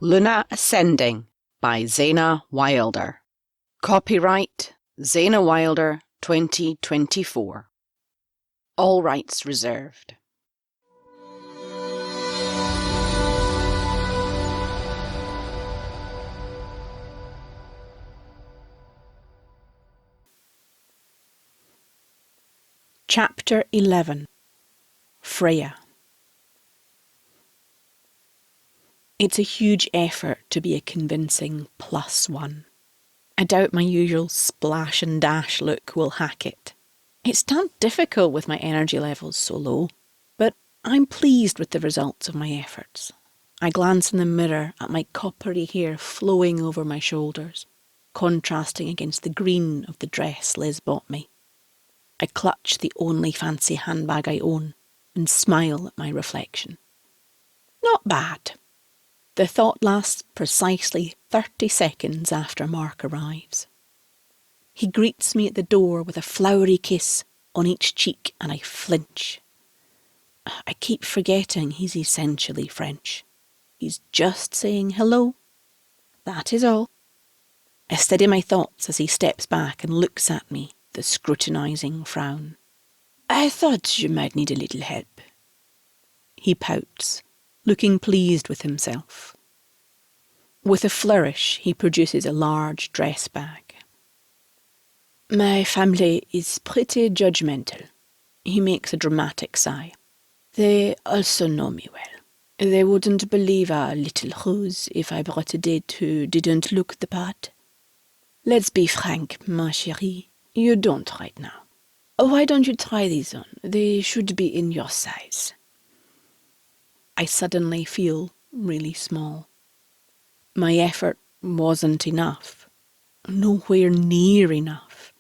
Luna Ascending by Zaina Wilder. Copyright Zaina Wilder 2024. All rights reserved. Chapter 11. Freya. It's a huge effort to be a convincing +1. I doubt my usual splash and dash look will hack it. It's damn difficult with my energy levels so low, but I'm pleased with the results of my efforts. I glance in the mirror at my coppery hair flowing over my shoulders, contrasting against the green of the dress Liz bought me. I clutch the only fancy handbag I own and smile at my reflection. Not bad. The thought lasts precisely 30 seconds after Mark arrives. He greets me at the door with a flowery kiss on each cheek and I flinch. I keep forgetting he's essentially French. He's just saying hello. That is all. I steady my thoughts as he steps back and looks at me with a scrutinising frown. I thought you might need a little help. He pouts, looking pleased with himself. With a flourish, he produces a large dress bag. My family is pretty judgmental. He makes a dramatic sigh. They also know me well. They wouldn't believe our little ruse if I brought a date who didn't look the part. Let's be frank, ma chérie, you don't right now. Why don't you try these on? They should be in your size. I suddenly feel really small. My effort wasn't enough. Nowhere near enough.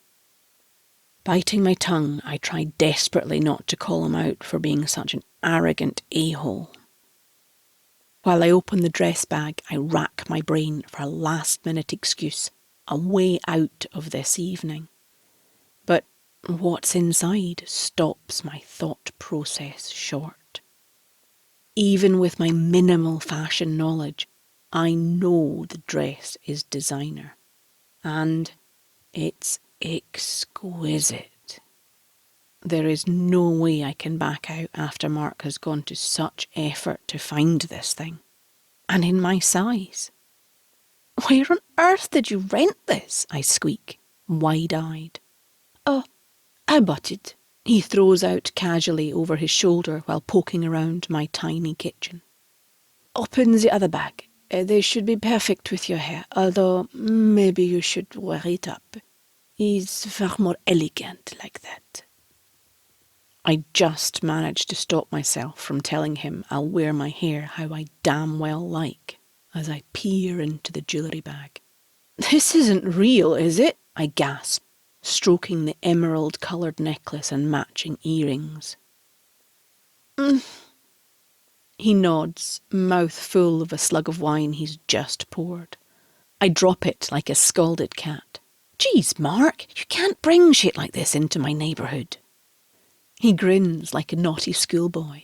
Biting my tongue, I try desperately not to call him out for being such an arrogant a-hole. While I open the dress bag, I rack my brain for a last-minute excuse, a way out of this evening. But what's inside stops my thought process short. Even with my minimal fashion knowledge, I know the dress is designer. And it's exquisite. There is no way I can back out after Mark has gone to such effort to find this thing. And in my size. Where on earth did you rent this? I squeak, wide-eyed. Oh, I bought it. He throws out casually over his shoulder while poking around my tiny kitchen. Open the other bag. They should be perfect with your hair, although maybe you should wear it up. It's far more elegant like that. I just managed to stop myself from telling him I'll wear my hair how I damn well like as I peer into the jewellery bag. This isn't real, is it? I gasp, stroking the emerald-coloured necklace and matching earrings. He nods, mouth full of a slug of wine he's just poured. I drop it like a scalded cat. Geez, Mark, you can't bring shit like this into my neighbourhood. He grins like a naughty schoolboy.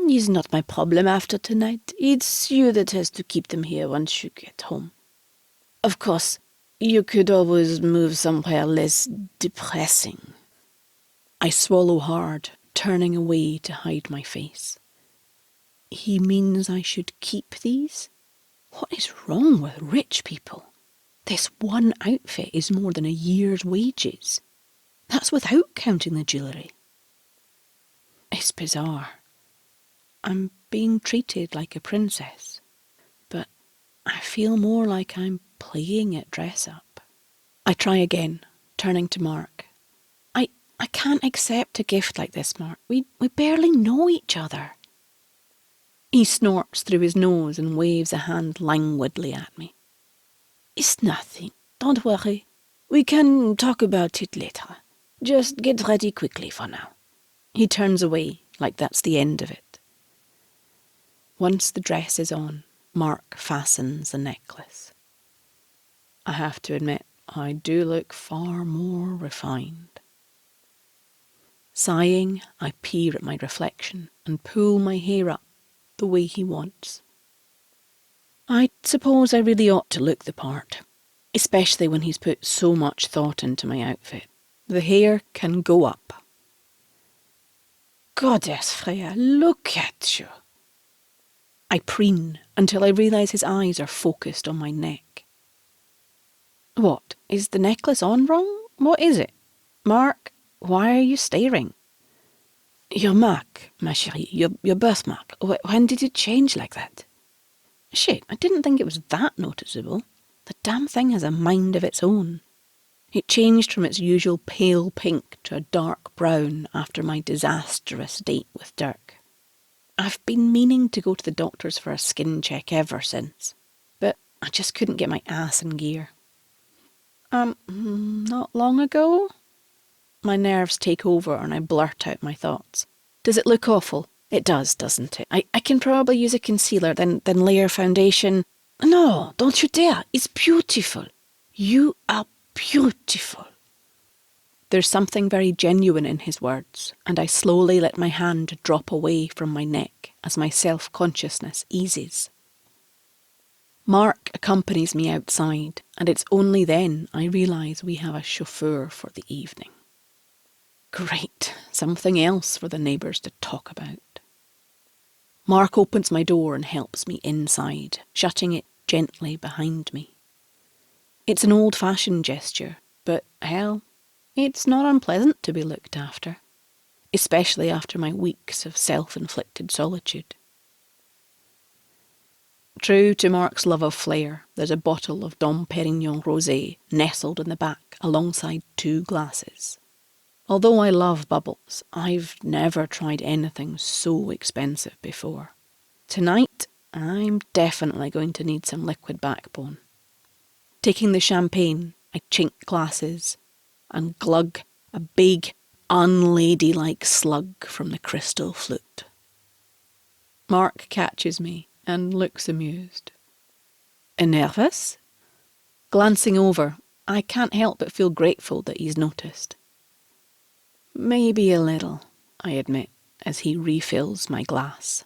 He's not my problem after tonight. It's you that has to keep them here once you get home. Of course, you could always move somewhere less depressing. I swallow hard, turning away to hide my face. He means I should keep these? What is wrong with rich people? This one outfit is more than a year's wages. That's without counting the jewellery. It's bizarre. I'm being treated like a princess, but I feel more like I'm playing at dress-up. I try again, turning to Mark. I can't accept a gift like this, Mark. We barely know each other. He snorts through his nose and waves a hand languidly at me. It's nothing. Don't worry. We can talk about it later. Just get ready quickly for now. He turns away, like that's the end of it. Once the dress is on, Mark fastens the necklace. I have to admit, I do look far more refined. Sighing, I peer at my reflection and pull my hair up the way he wants. I suppose I really ought to look the part, especially when he's put so much thought into my outfit. The hair can go up. Goddess Freya, look at you. I preen until I realise his eyes are focused on my neck. What, is the necklace on wrong? What is it? Mark, why are you staring? Your mark, ma chérie, your birthmark. When did it change like that? Shit, I didn't think it was that noticeable. The damn thing has a mind of its own. It changed from its usual pale pink to a dark brown after my disastrous date with Dirk. I've been meaning to go to the doctor's for a skin check ever since, but I just couldn't get my ass in gear. Not long ago? My nerves take over and I blurt out my thoughts. Does it look awful? It does, doesn't it? I can probably use a concealer, then layer foundation. No, don't you dare. It's beautiful. You are beautiful. There's something very genuine in his words, and I slowly let my hand drop away from my neck as my self-consciousness eases. Mark accompanies me outside, and it's only then I realise we have a chauffeur for the evening. Great, something else for the neighbours to talk about. Mark opens my door and helps me inside, shutting it gently behind me. It's an old-fashioned gesture, but, hell, it's not unpleasant to be looked after, especially after my weeks of self-inflicted solitude. True to Mark's love of flair, there's a bottle of Dom Perignon Rosé nestled in the back alongside 2 glasses. Although I love bubbles, I've never tried anything so expensive before. Tonight, I'm definitely going to need some liquid backbone. Taking the champagne, I chink glasses and glug a big, unladylike slug from the crystal flute. Mark catches me and looks amused. Nervous? Glancing over, I can't help but feel grateful that he's noticed. Maybe a little, I admit, as he refills my glass.